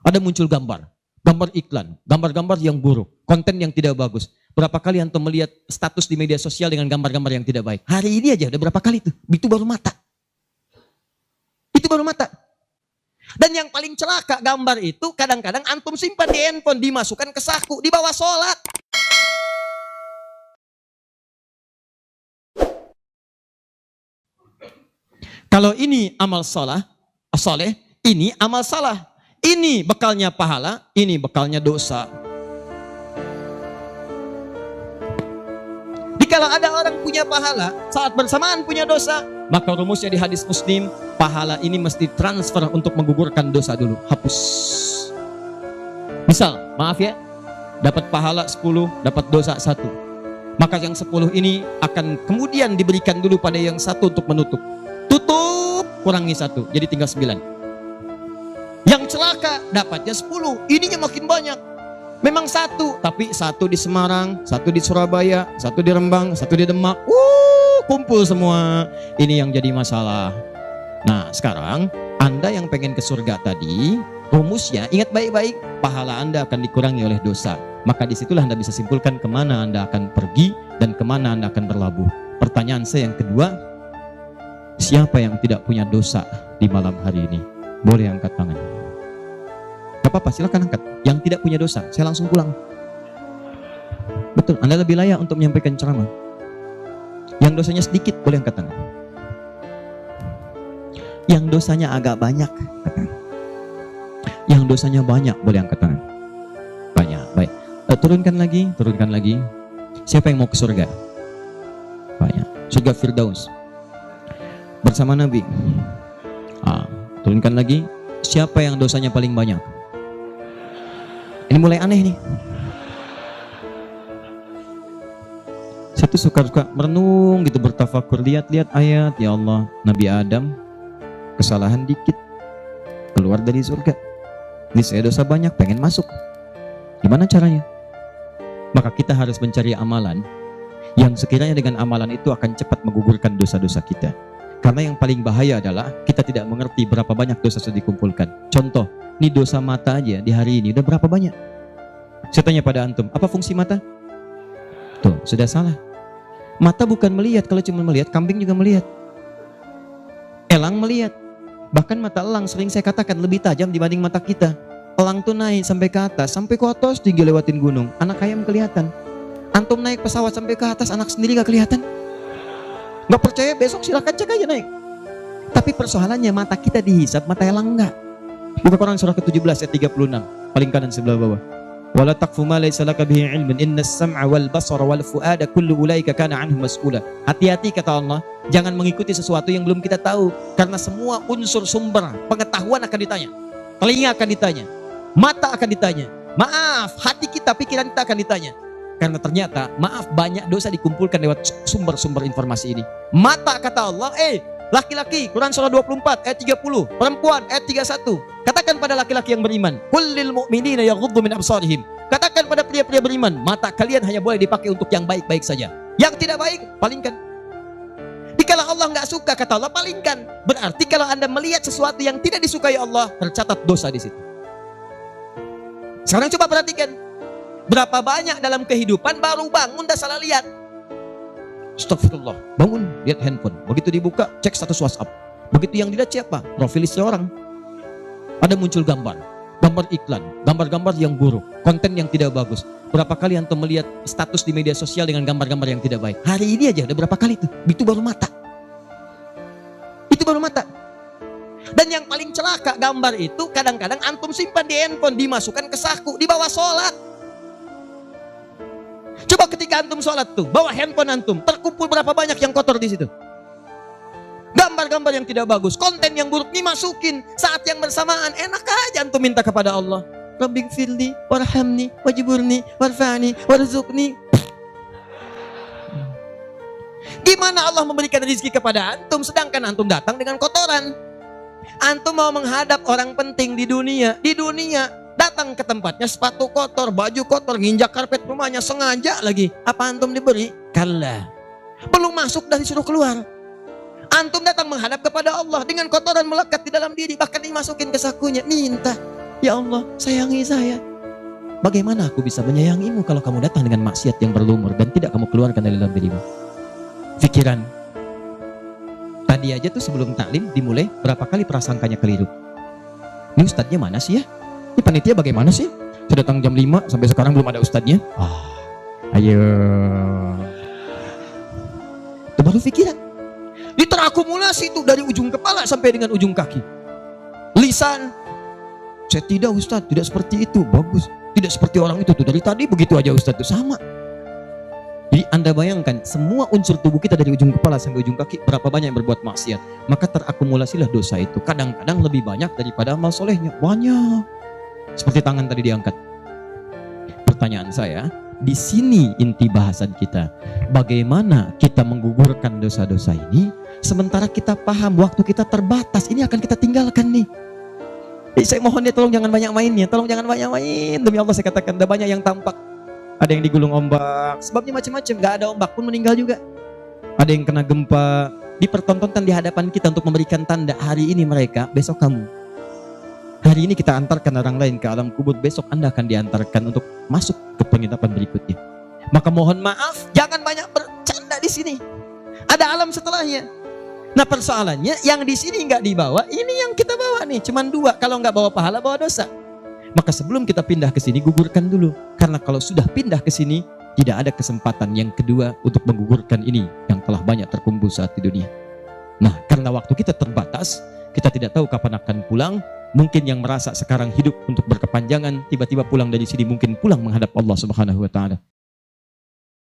Ada muncul gambar iklan, gambar-gambar yang buruk, konten yang tidak bagus. Berapa kali antum melihat status di media sosial dengan gambar-gambar yang tidak baik? Hari ini aja udah berapa kali itu? Itu baru mata. Itu baru mata. Dan yang paling celaka gambar itu kadang-kadang antum simpan di handphone, dimasukkan ke saku, dibawa sholat. Kalau ini amal soleh, ini amal salah. Ini bekalnya pahala, ini bekalnya dosa. Jikalau ada orang punya pahala, saat bersamaan punya dosa, maka rumusnya di hadis Muslim, pahala ini mesti transfer untuk menggugurkan dosa dulu, hapus. Misal, maaf ya, dapat pahala 10, dapat dosa 1. Maka yang 10 ini akan kemudian diberikan dulu pada yang 1 untuk menutup. Tutup, kurangi 1, jadi tinggal 9. Yang celaka dapatnya 10, ininya makin banyak. Memang 1, tapi 1 di Semarang, 1 di Surabaya, 1 di Rembang, 1 di Demak. Kumpul semua. Ini yang jadi masalah. Nah, sekarang Anda yang pengen ke surga tadi, rumusnya ingat baik-baik, pahala Anda akan dikurangi oleh dosa. Maka disitulah Anda bisa simpulkan kemana Anda akan pergi dan kemana Anda akan berlabuh. Pertanyaan saya yang kedua, siapa yang tidak punya dosa di malam hari ini? Boleh angkat tangan. Gak apa-apa, silakan angkat. Yang tidak punya dosa, saya langsung pulang. Betul, Anda lebih layak untuk menyampaikan ceramah. Yang dosanya sedikit, boleh angkat tangan. Yang dosanya agak banyak, yang dosanya banyak, boleh angkat tangan. Banyak, baik. Turunkan lagi. Siapa yang mau ke surga? Banyak. Surga Firdaus bersama Nabi. Turunkan lagi. Siapa yang dosanya paling banyak? Ini mulai aneh nih. Saya tuh suka merenung gitu, bertafakur, lihat-lihat ayat. Ya Allah, Nabi Adam kesalahan dikit, keluar dari surga. Ini saya dosa banyak, pengen masuk. Gimana caranya? Maka kita harus mencari amalan yang sekiranya dengan amalan itu akan cepat menggugurkan dosa-dosa kita. Karena yang paling bahaya adalah kita tidak mengerti berapa banyak dosa sudah dikumpulkan. Contoh, ini dosa mata aja di hari ini udah berapa banyak? Saya tanya pada antum, apa fungsi mata? Tuh, sudah salah. Mata bukan melihat, kalau cuma melihat, kambing juga melihat. Elang melihat. Bahkan mata elang sering saya katakan lebih tajam dibanding mata kita. Elang tuh naik sampai ke atas tinggi lewatin gunung. Anak ayam kelihatan. Antum naik pesawat sampai ke atas, anak sendiri gak kelihatan. Gak percaya besok silakan cek aja naik. Tapi persoalannya mata kita dihisap, mata elang enggak. Buka Quran surah ke-17 ayat 36, paling kanan sebelah bawah. Wala taqfu ma laysa laka bihi ilmun innas sam'a wal basara wal fuada kullu ulaika kana anhu mas'ula. Hati-hati kata Allah, jangan mengikuti sesuatu yang belum kita tahu, karena semua unsur sumber pengetahuan akan ditanya. Telinga akan ditanya, mata akan ditanya. Maaf, hati kita, pikiran kita akan ditanya. Karena ternyata, maaf, banyak dosa dikumpulkan lewat sumber-sumber informasi ini. Mata kata Allah, laki-laki, Quran surah 24 ayat 30, perempuan ayat 31. Katakan pada laki-laki yang beriman, kullil mu'minina yaghuddu min absarihim. Katakan pada pria-pria beriman, mata kalian hanya boleh dipakai untuk yang baik-baik saja. Yang tidak baik, palingkan. Jikalau Allah nggak suka, kata Allah, palingkan. Berarti kalau Anda melihat sesuatu yang tidak disukai Allah, tercatat dosa di situ. Sekarang coba perhatikan. Berapa banyak dalam kehidupan baru bangun dah salah lihat. Astagfirullah, bangun lihat handphone. Begitu dibuka cek status WhatsApp. Begitu yang dilihat siapa? Profil seorang. Ada muncul gambar iklan, gambar-gambar yang buruk, konten yang tidak bagus. Berapa kali antum melihat status di media sosial dengan gambar-gambar yang tidak baik? Hari ini aja udah berapa kali tuh? Itu baru mata. Itu baru mata. Dan yang paling celaka gambar itu kadang-kadang antum simpan di handphone, dimasukkan ke saku, dibawa sholat. Coba ketika antum sholat tuh, bawa handphone antum, terkumpul berapa banyak yang kotor di situ. Gambar-gambar yang tidak bagus, konten yang buruk dimasukin. Saat yang bersamaan, enak aja antum minta kepada Allah. Rabbighfirli, warhamni, wajiburni, warfa'ni, warzuqni. Gimana Allah memberikan rezeki kepada antum, sedangkan antum datang dengan kotoran. Antum mau menghadap orang penting di dunia, datang ke tempatnya sepatu kotor, baju kotor, nginjak karpet rumahnya sengaja lagi. Apa antum diberi? Kalla. Belum masuk dah disuruh keluar. Antum datang menghadap kepada Allah dengan kotoran melekat di dalam diri, bahkan dimasukin ke sakunya, minta. Ya Allah, sayangi saya. Bagaimana aku bisa menyayangimu kalau kamu datang dengan maksiat yang berlumur dan tidak kamu keluarkan dari dalam dirimu? Pikiran. Tadi aja tuh sebelum taklim dimulai, berapa kali prasangkanya keliru. Ini ustadznya mana sih ya? Ini panitia bagaimana sih? Sudah datang jam 5 sampai sekarang belum ada ustadznya. Ayo. Itu baru pikiran. Ini terakumulasi itu dari ujung kepala sampai dengan ujung kaki. Lisan. Saya tidak ustadz, tidak seperti itu. Bagus. Tidak seperti orang itu tuh. Dari tadi begitu aja ustadz tuh sama. Jadi Anda bayangkan semua unsur tubuh kita dari ujung kepala sampai ujung kaki berapa banyak yang berbuat maksiat. Maka terakumulasilah dosa itu. Kadang-kadang lebih banyak daripada amal solehnya. Banyak. Seperti tangan tadi diangkat. Pertanyaan saya, di sini inti bahasan kita. Bagaimana kita menggugurkan dosa-dosa ini sementara kita paham waktu kita terbatas. Ini akan kita tinggalkan nih. Saya mohon ya tolong jangan banyak mainnya. Tolong jangan banyak main. Demi Allah saya katakan ada banyak yang tampak. Ada yang digulung ombak. Sebabnya macam-macam. Gak ada ombak pun meninggal juga. Ada yang kena gempa. Dipertontonkan di hadapan kita untuk memberikan tanda. Hari ini mereka, besok kamu. Hari ini kita antarkan orang lain ke alam kubur. Besok Anda akan diantarkan untuk masuk ke penginapan berikutnya. Maka mohon maaf, jangan banyak bercanda di sini. Ada alam setelahnya. Nah persoalannya yang di sini nggak dibawa, ini yang kita bawa nih. Cuman 2. Kalau nggak bawa pahala, bawa dosa. Maka sebelum kita pindah ke sini, gugurkan dulu. Karena kalau sudah pindah ke sini, tidak ada kesempatan yang kedua untuk menggugurkan ini yang telah banyak terkumpul saat di dunia. Nah karena waktu kita terbatas, kita tidak tahu kapan akan pulang. Mungkin yang merasa sekarang hidup untuk berkepanjangan, tiba-tiba pulang dari sini mungkin pulang menghadap Allah Subhanahu wa Ta'ala.